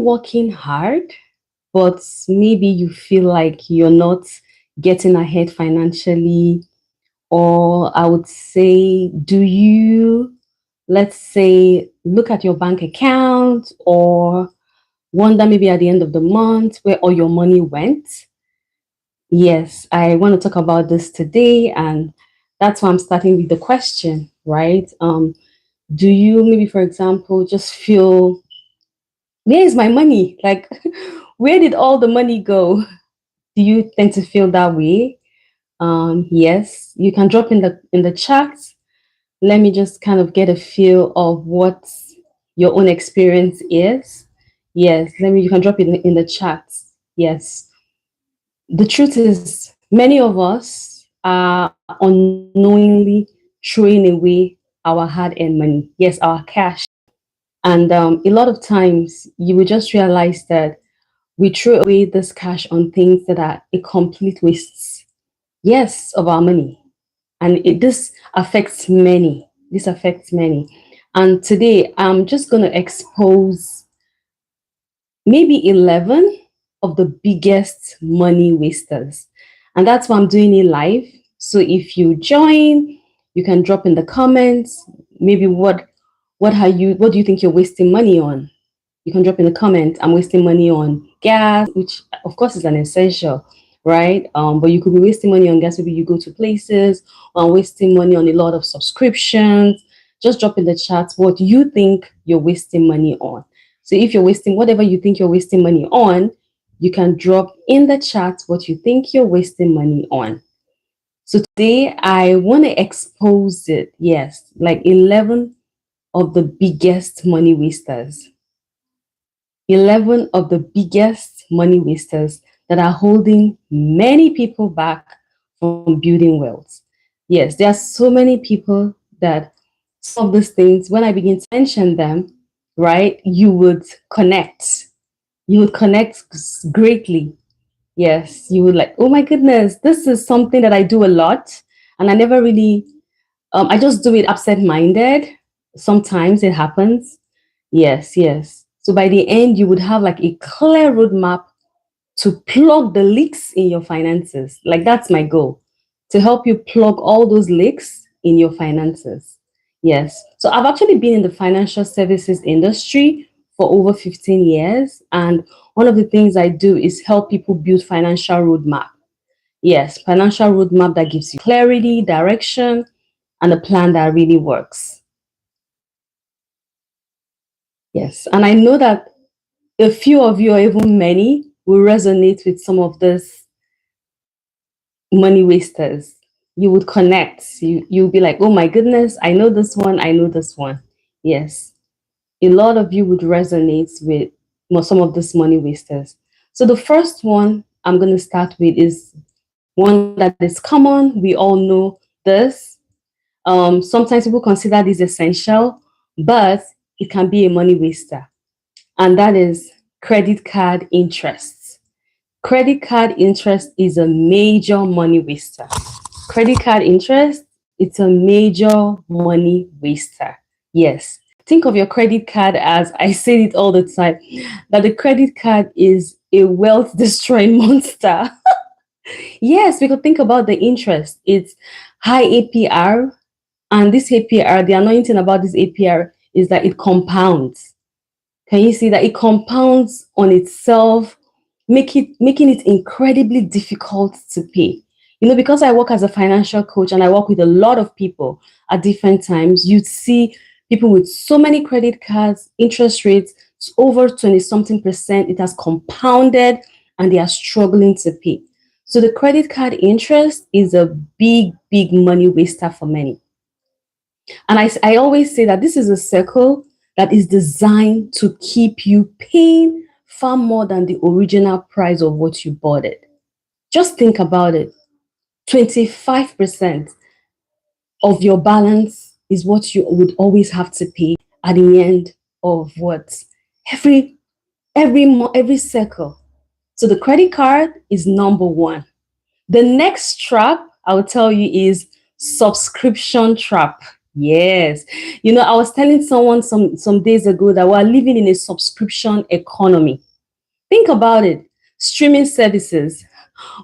working hard, but maybe you feel like you're not getting ahead financially, or I would say, do you, let's say, look at your bank account or wonder maybe at the end of the month where all your money went? Yes, I want to talk about this today, and that's why I'm starting with the question, right? Do you maybe, for example, just feel, where is my money? Like, where did all the money go? Do you tend to feel that way? Yes, you can drop in the chat. Let me just kind of get a feel of what your own experience is. Yes, let me. You can drop it in the chat. Yes, the truth is, many of us are unknowingly throwing away our hard-earned money. Yes, our cash. And a lot of times, you will just realize that we throw away this cash on things that are a complete waste, yes, of our money. And this affects many. This affects many. And today, I'm just going to expose maybe 11 of the biggest money wasters. And that's why I'm doing it live. So if you join, you can drop in the comments maybe what do you think you're wasting money on? You can drop in the comment, I'm wasting money on gas, which of course is an essential, right? But you could be wasting money on gas. Maybe you go to places, or wasting money on a lot of subscriptions. Just drop in the chat what you think you're wasting money on. So if you're wasting whatever you think you're wasting money on, you can drop in the chat what you think you're wasting money on. So today I want to expose it. Yes, like 11 of the biggest money wasters. 11 of the biggest money wasters that are holding many people back from building wealth. Yes, there are so many people that some of these things, when I begin to mention them, right, you would connect. You would connect greatly. Yes, you would like, oh my goodness, this is something that I do a lot. And I never really, I just do it absent minded. Sometimes it happens. Yes, yes. So by the end, you would have like a clear roadmap to plug the leaks in your finances. Like that's my goal, to help you plug all those leaks in your finances. Yes. So I've actually been in the financial services industry for over 15 years. And one of the things I do is help people build financial roadmap. Yes, financial roadmap that gives you clarity, direction, and a plan that really works. Yes. And I know that a few of you, or even many, will resonate with some of this money wasters. You would connect. You'll be like, oh my goodness, I know this one, I know this one. Yes. A lot of you would resonate with some of these money wasters. So the first one I'm going to start with is one that is common. We all know this. Sometimes people consider this essential, but it can be a money waster. And that is credit card interest. Credit card interest is a major money waster. Credit card interest, it's a major money waster. Yes. Think of your credit card as, I say it all the time, that the credit card is a wealth destroying monster. Yes, we could think about the interest. It's high APR. And this APR, the annoying thing about this APR is that it compounds. Can you see that it compounds on itself, making it incredibly difficult to pay? You know, because I work as a financial coach and I work with a lot of people at different times, you'd see people with so many credit cards, interest rates over 20 something percent. It has compounded and they are struggling to pay. So the credit card interest is a big, big money waster for many. And I always say that this is a circle that is designed to keep you paying far more than the original price of what you bought it. Just think about it. 25% of your balance is what you would always have to pay at the end of what? Every every circle. So the credit card is number one. The next trap I will tell you is subscription trap. Yes. I was telling someone some days ago that we're living in a subscription economy. Think about it. Streaming services,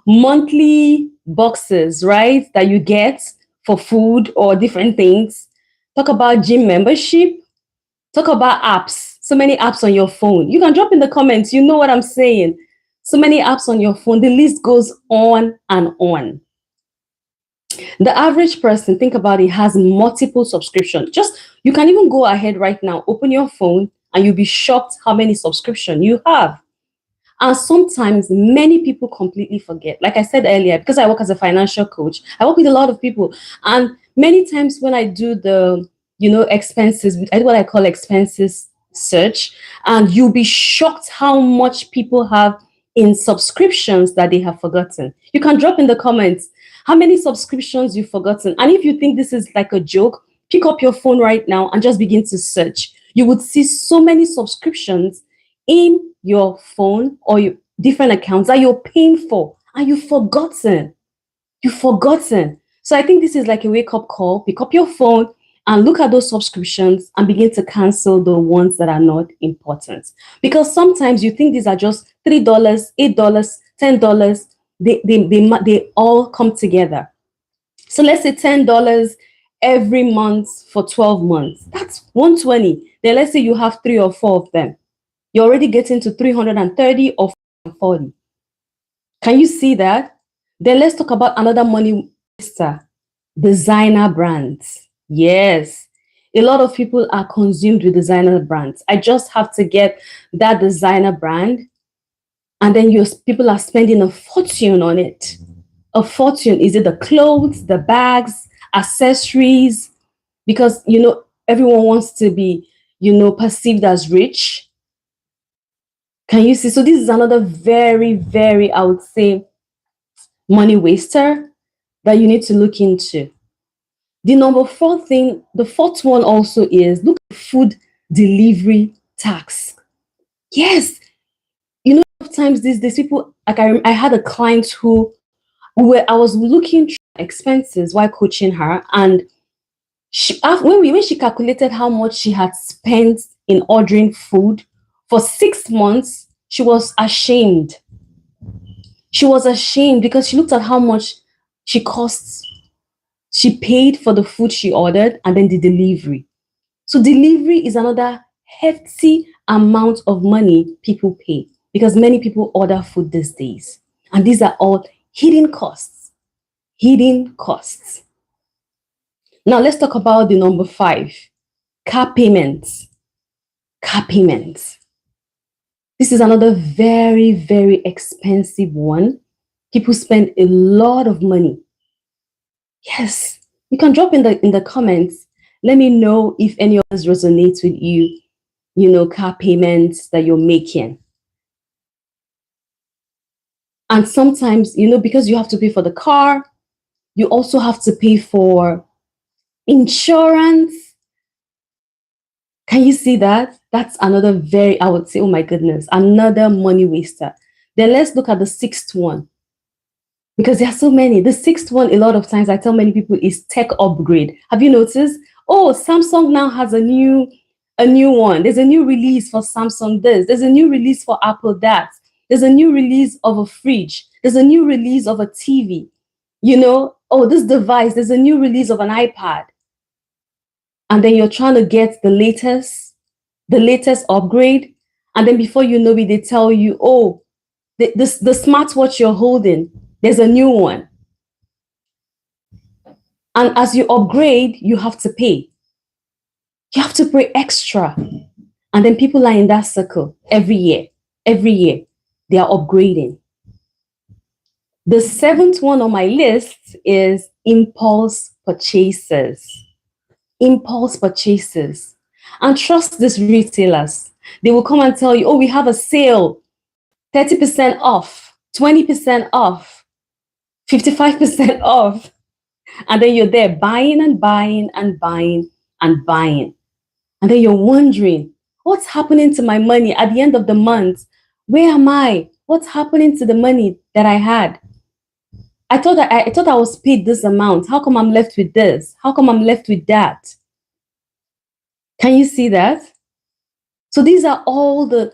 monthly boxes, right? That you get for food or different things. Talk about gym membership. Talk about apps. So many apps on your phone. You can drop in the comments. You know what I'm saying. So many apps on your phone. The list goes on and on. The average person, think about it, has multiple subscriptions. Just you can even go ahead right now, open your phone, and you'll be shocked how many subscriptions you have. And sometimes many people completely forget. Like I said earlier, because I work as a financial coach, I work with a lot of people. And many times when I do the, expenses, I do what I call expenses search, and you'll be shocked how much people have in subscriptions that they have forgotten. You can drop in the comments how many subscriptions you've forgotten. And if you think this is like a joke, pick up your phone right now and just begin to search. You would see so many subscriptions in your phone or your different accounts that you're paying for and you've forgotten. You've forgotten. So I think this is like a wake up call. Pick up your phone and look at those subscriptions and begin to cancel the ones that are not important. Because sometimes you think these are just $3, $8, $10. They all come together. So let's say $10 every month for 12 months. That's 120. Then let's say you have three or four of them. You're already getting to 330 or 40. Can you see that? Then let's talk about another money waster, designer brands. Yes, a lot of people are consumed with designer brands. I just have to get that designer brand, and then people are spending a fortune on it. A fortune. Is it the clothes, the bags, accessories? Because everyone wants to be perceived as rich. Can you see? So this is another very, very, I would say, money waster that you need to look into. The number four thing, the fourth one also is look at food delivery tax. Yes, sometimes these people, like I had a client I was looking through expenses while coaching her, and when she calculated how much she had spent in ordering food for 6 months, she was ashamed. She was ashamed because she looked at how much she costs. She paid for the food she ordered and then the delivery. So delivery is another hefty amount of money people pay because many people order food these days. And these are all hidden costs. Hidden costs. Now let's talk about the number 5, car payments. Car payments. This is another very, very expensive one. People spend a lot of money. Yes, you can drop in the comments. Let me know if any of this resonates with you. Car payments that you're making. And sometimes, because you have to pay for the car, you also have to pay for insurance. Can you see that? That's another I would say, oh my goodness, another money waster. Then let's look at the 6th one. Because there are so many. The 6th one, a lot of times I tell many people, is tech upgrade. Have you noticed? Oh, Samsung now has a new one. There's a new release for Samsung this. There's a new release for Apple that. There's a new release of a fridge. There's a new release of a TV. Oh, this device, there's a new release of an iPad. And then you're trying to get the latest upgrade. And then before you know it, they tell you, oh, the smartwatch you're holding, there's a new one. And as you upgrade, you have to pay. You have to pay extra. And then people are in that circle every year. Every year, they are upgrading. The 7th one on my list is impulse purchases. Impulse purchases. And trust these retailers. They will come and tell you, oh, we have a sale, 30% off, 20% off, 55% off. And then you're there buying and buying and buying and buying. And then you're wondering, what's happening to my money at the end of the month? Where am I? What's happening to the money that I had? I thought I was paid this amount. How come I'm left with this? How come I'm left with that? Can you see that? So these are and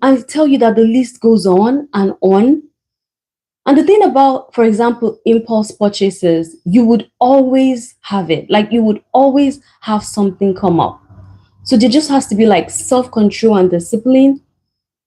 I tell you that the list goes on and on. And the thing about, for example, impulse purchases, you would always have it. Like you would always have something come up. So there just has to be like self-control and discipline,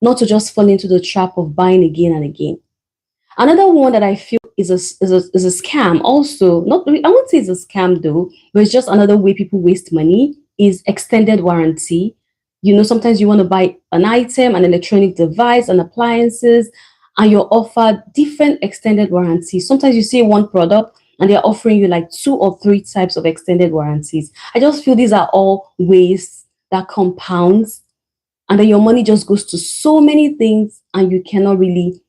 not to just fall into the trap of buying again and again. Another one that I feel is a scam. Also, not I won't say it's a scam though, but it's just another way people waste money is extended warranty. Sometimes you want to buy an item, an electronic device, an appliances, and you're offered different extended warranties. Sometimes you see one product and they're offering you like two or three types of extended warranties. I just feel these are all ways that compounds, and then your money just goes to so many things, and you cannot really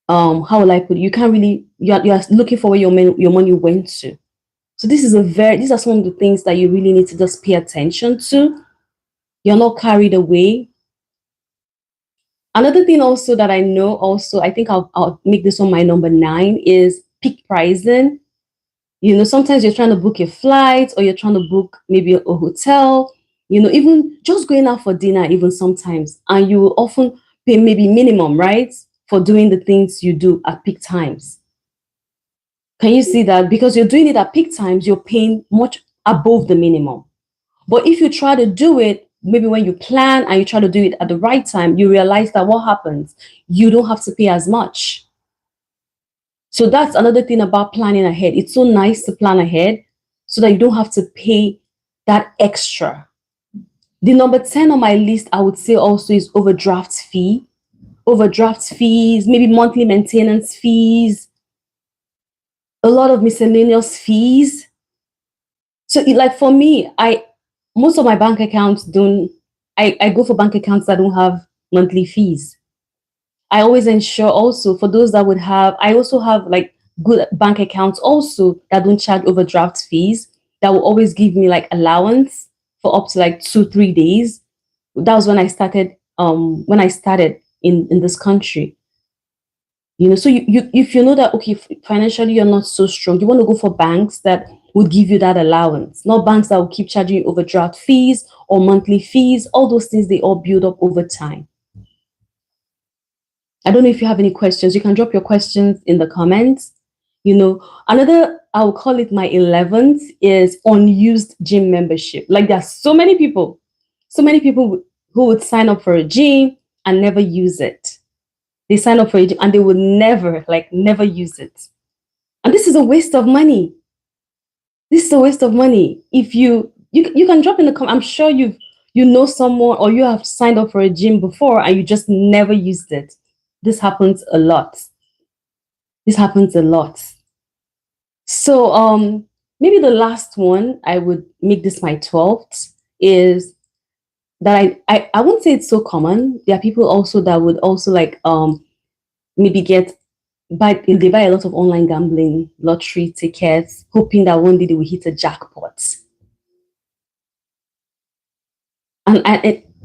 how will I put it? You can't really you're looking for where your money went to. So these are some of the things that you really need to just pay attention to. You're not carried away. Another thing also that I know also, I think I'll make this one my number nine is peak pricing. Sometimes you're trying to book a flight or you're trying to book maybe a hotel, even just going out for dinner, even sometimes, and you will often pay maybe minimum, right? For doing the things you do at peak times. Can you see that? Because you're doing it at peak times, you're paying much above the minimum. But if you try to do it, maybe when you plan and you try to do it at the right time, you realize that what happens? You don't have to pay as much. So that's another thing about planning ahead. It's so nice to plan ahead so that you don't have to pay that extra. The number 10 on my list, I would say also is overdraft fee. Overdraft fees, maybe monthly maintenance fees, a lot of miscellaneous fees. So like for me, I most of my bank accounts don't I go for bank accounts that don't have monthly fees. I always ensure also for those that would have, I also have like good bank accounts also that don't charge overdraft fees, that will always give me like allowance for up to like 2, 3 days. That was when I started in this country. So you if you know that okay, financially you're not so strong, you want to go for banks that would give you that allowance, not banks that will keep charging you overdraft fees or monthly fees. All those things, they all build up over time. I don't know if you have any questions. You can drop your questions in the comments. Another, I'll call it my 11th, is unused gym membership. Like there's so many people who would sign up for a gym and never use it. They sign up for a gym and they would never, like never use it. And this is a waste of money. This is a waste of money. If you can drop in the comment. I'm sure you know someone or you have signed up for a gym before and you just never used it. This happens a lot. This happens a lot. So maybe the last one, I would make this my 12th, is that I won't say it's so common. There are people also that would also like maybe they buy a lot of online gambling lottery tickets, hoping that one day they will hit a jackpot. And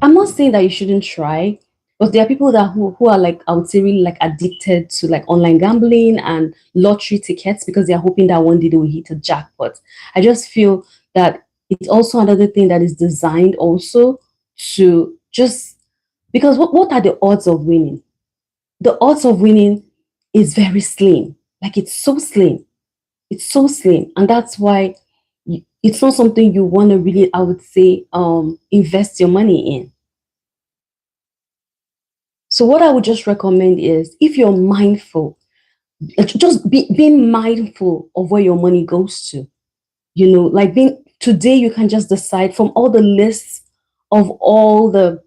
I'm not saying that you shouldn't try, but there are people who are like, I would say, really like addicted to like online gambling and lottery tickets because they are hoping that one day they will hit a jackpot. I just feel that it's also another thing that is designed also to just, because what are the odds of winning? The odds of winning is very slim. Like it's so slim. It's so slim. And that's why it's not something you want to really, I would say, invest your money in. So what I would just recommend is, if you're mindful, just being mindful of where your money goes to. Like being today, you can just decide from all the lists of all the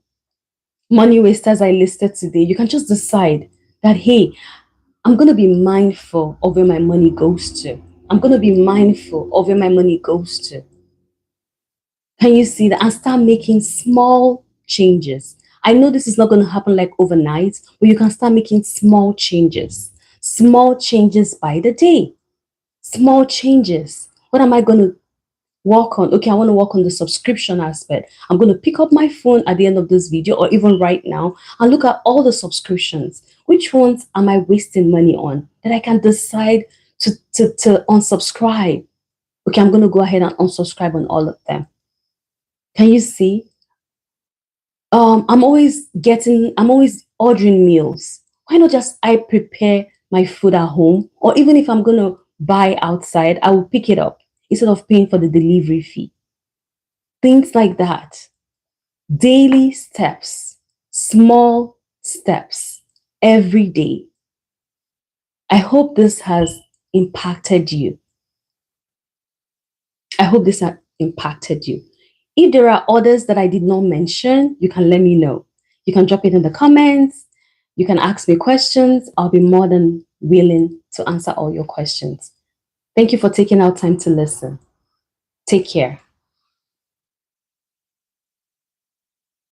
money wasters I listed today, you can just decide that, hey, I'm going to be mindful of where my money goes to. I'm going to be mindful of where my money goes to. Can you see that? And start making small changes. I know this is not going to happen like overnight, but you can start making small changes. Small changes by the day. Small changes. What am I going to work on, okay, I want to work on the subscription aspect. I'm going to pick up my phone at the end of this video or even right now and look at all the subscriptions. Which ones am I wasting money on that I can decide to unsubscribe? Okay, I'm going to go ahead and unsubscribe on all of them. Can you see? I'm always ordering meals. Why not just I prepare my food at home? Or even if I'm going to buy outside, I will pick it up instead of paying for the delivery fee. Things like that. Daily steps, small steps every day. I hope this has impacted you. I hope this has impacted you. If there are others that I did not mention, you can let me know. You can drop it in the comments. You can ask me questions. I'll be more than willing to answer all your questions. Thank you for taking out time to listen. Take care.